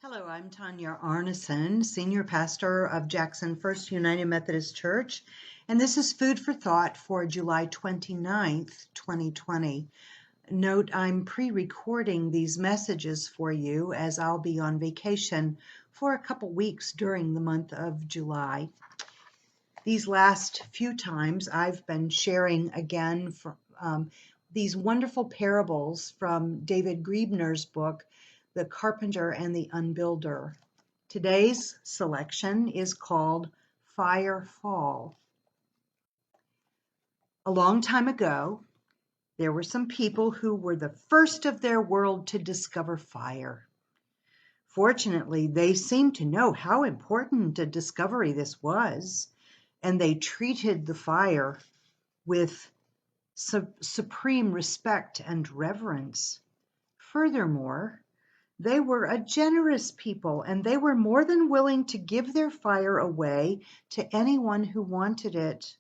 Hello, I'm Tonya Arnesen, Senior Pastor of Jackson First United Methodist Church, and this is Food for Thought for July 29th, 2020. Note I'm pre-recording these messages for you as I'll be on vacation for a couple weeks during the month of July. These last few times I've been sharing again from these wonderful parables from David Griebner's book, The Carpenter and the Unbuilder. Today's selection is called Fire Fall. A long time ago, there were some people who were the first of their world to discover fire. Fortunately, they seemed to know how important a discovery this was, and they treated the fire with supreme respect and reverence. Furthermore, they were a generous people, and they were more than willing to give their fire away to anyone who wanted it.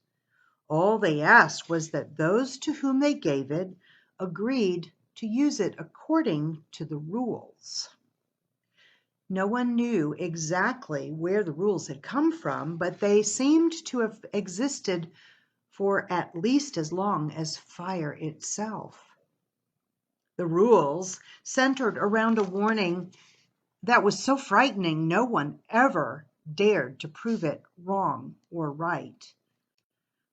All they asked was that those to whom they gave it agreed to use it according to the rules. No one knew exactly where the rules had come from, but they seemed to have existed for at least as long as fire itself. The rules centered around a warning that was so frightening no one ever dared to prove it wrong or right.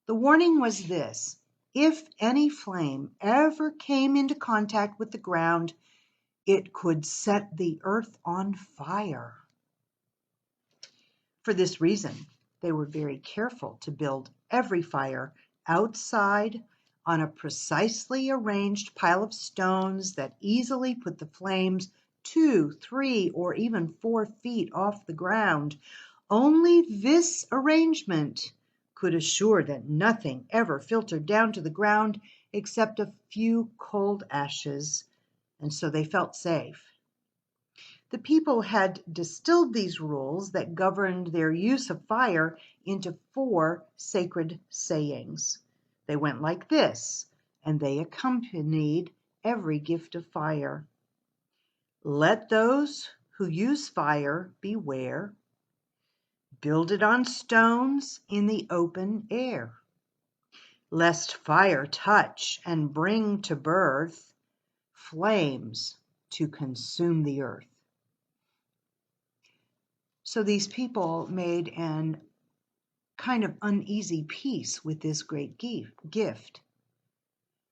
The warning was this: if any flame ever came into contact with the ground, it could set the earth on fire. For this reason, they were very careful to build every fire outside on a precisely arranged pile of stones that easily put the flames 2, 3, or even 4 feet off the ground. Only this arrangement could assure that nothing ever filtered down to the ground except a few cold ashes, and so they felt safe. The people had distilled these rules that governed their use of fire into 4 sacred sayings. They went like this, and they accompanied every gift of fire. Let those who use fire beware. Build it on stones in the open air. Lest fire touch and bring to birth flames to consume the earth. So these people made an kind of uneasy peace with this great gift.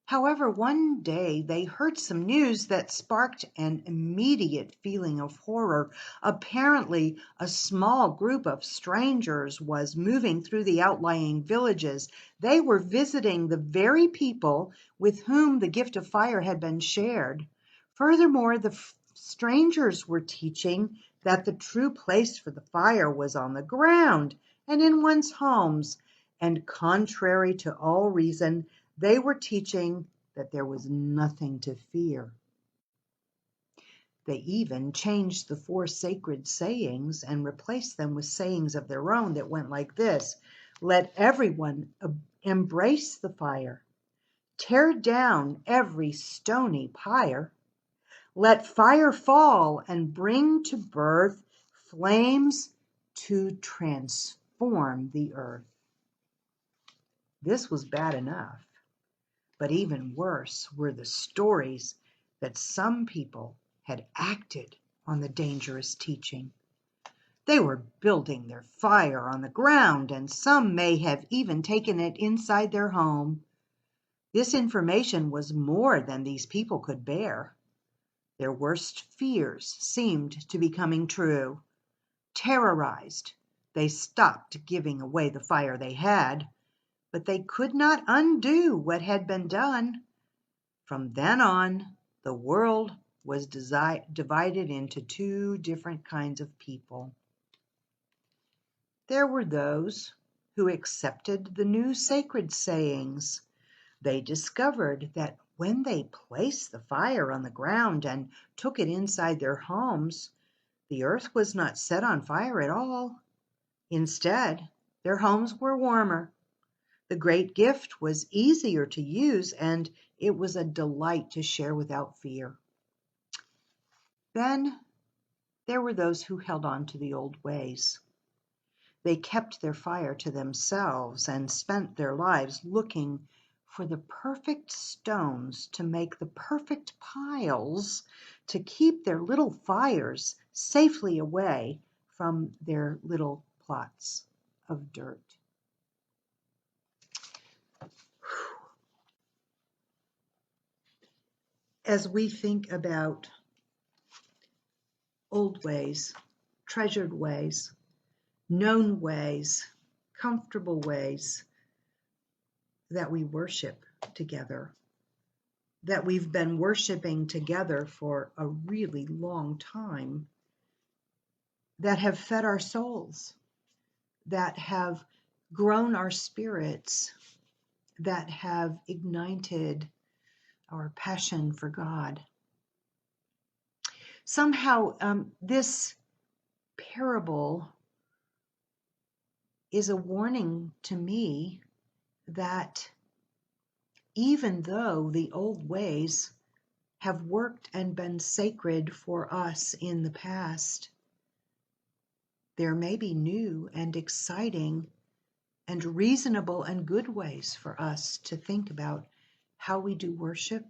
However, one day they heard some news that sparked an immediate feeling of horror. Apparently, a small group of strangers was moving through the outlying villages. They were visiting the very people with whom the gift of fire had been shared. Furthermore, the strangers were teaching that the true place for the fire was on the ground and in one's homes. And contrary to all reason, they were teaching that there was nothing to fear. They even changed the 4 sacred sayings and replaced them with sayings of their own that went like this: let everyone embrace the fire. Tear down every stony pyre. Let fire fall and bring to birth flames to transform the earth. This was bad enough, but even worse were the stories that some people had acted on the dangerous teaching. They were building their fire on the ground, and some may have even taken it inside their home. This information was more than these people could bear. Their worst fears seemed to be coming true. Terrorized, they stopped giving away the fire they had, but they could not undo what had been done. From then on, the world was divided into 2 different kinds of people. There were those who accepted the new sacred sayings. They discovered that when they placed the fire on the ground and took it inside their homes, the earth was not set on fire at all. Instead, their homes were warmer. The great gift was easier to use, and it was a delight to share without fear. Then there were those who held on to the old ways. They kept their fire to themselves and spent their lives looking for the perfect stones to make the perfect piles to keep their little fires safely away from their little plots of dirt. As we think about old ways, treasured ways, known ways, comfortable ways that we worship together, that we've been worshiping together for a really long time, that have fed our souls, that have grown our spirits, that have ignited our passion for God. Somehow, this parable is a warning to me that even though the old ways have worked and been sacred for us in the past, there may be new and exciting and reasonable and good ways for us to think about how we do worship,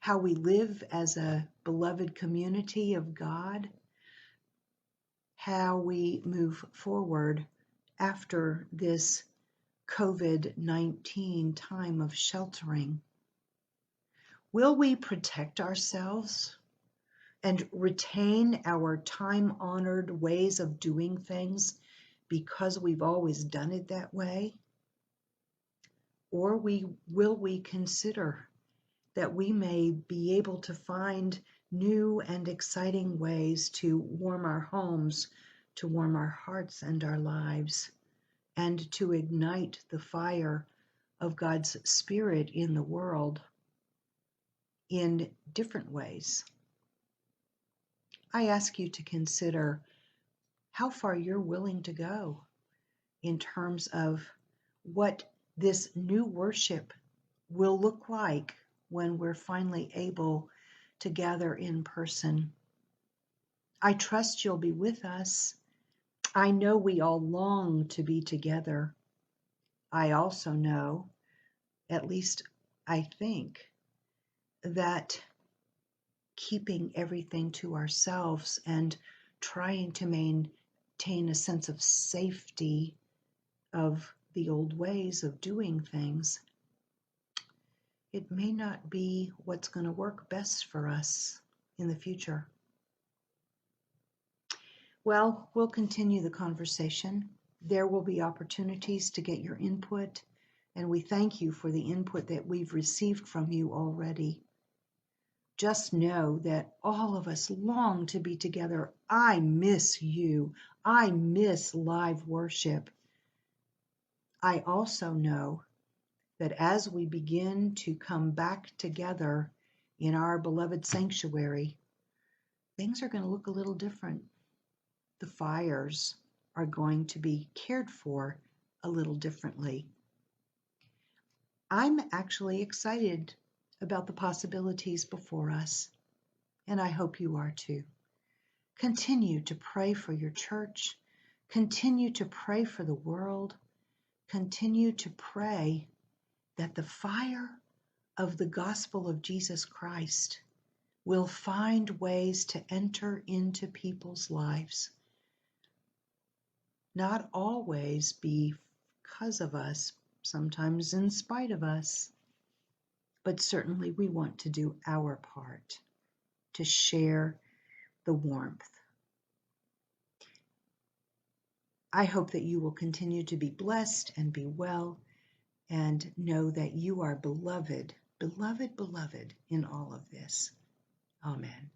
how we live as a beloved community of God, how we move forward after this COVID-19 time of sheltering. Will we protect ourselves and retain our time-honored ways of doing things because we've always done it that way? Or will we consider that we may be able to find new and exciting ways to warm our homes, to warm our hearts and our lives, and to ignite the fire of God's Spirit in the world in different ways? I ask you to consider how far you're willing to go in terms of what this new worship will look like when we're finally able to gather in person. I trust you'll be with us. I know we all long to be together. I also know, at least I think, that keeping everything to ourselves and trying to maintain a sense of safety of the old ways of doing things, it may not be what's going to work best for us in the future. Well, we'll continue the conversation. There will be opportunities to get your input, and we thank you for the input that we've received from you already. Just know that all of us long to be together. I miss you. I miss live worship. I also know that as we begin to come back together in our beloved sanctuary, things are going to look a little different. The fires are going to be cared for a little differently. I'm actually excited about the possibilities before us, and I hope you are too. Continue to pray for your church. Continue to pray for the world. Continue to pray that the fire of the gospel of Jesus Christ will find ways to enter into people's lives. Not always because of us, sometimes in spite of us, but certainly we want to do our part to share the warmth. I hope that you will continue to be blessed and be well and know that you are beloved, beloved, beloved in all of this. Amen.